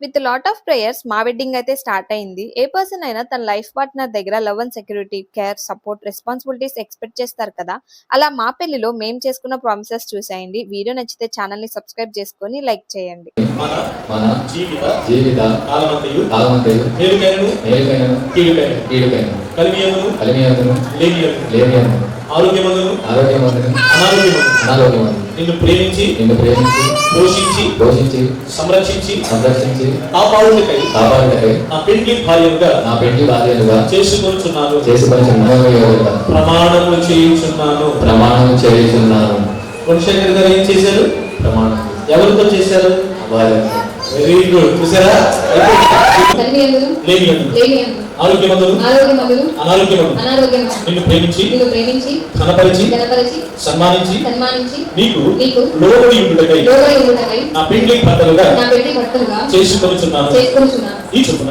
With lot of prayers మా wedding అయితే start అయింది. ఏ పర్సన్ అయినా తన లైఫ్ పార్ట్నర్ దగ్గర love and security, care, support, responsibilities expect చేస్తారు కదా. అలా మా పెళ్లిలో మేము చేసుకున్న ప్రామిసెస్ చూసేయండి. వీడియో నచ్చితే ఛానల్ ని సబ్స్క్రైబ్ చేసుకొని లైక్ చేయండి. మన జీవిత కాలమంతయు కలిమియను లేమియను ఆరోగ్యమందును అనారోగ్యమందును నిన్ను ప్రేమించి పోషించి సంరక్షించి కాపాడుటకై నా పెండ్లి భార్యలుగా చేసుకొనుచున్నాను ప్రమాణము చేయుచున్నాను. గుణశేఖర్ గారు ఏం చేశారు? ప్రమాణం ఎవరితో చేశారు? Very good. చూసారా? ఆరోగ్యమందును అనారోగ్యమందును నిన్ను ప్రేమించి కనపరిచి సన్మానించి నీకు లోబడి ఉండుటకై నా పెండ్లి భర్తలుగా చేసుకొనుచున్నాను. ఈ చొప్పున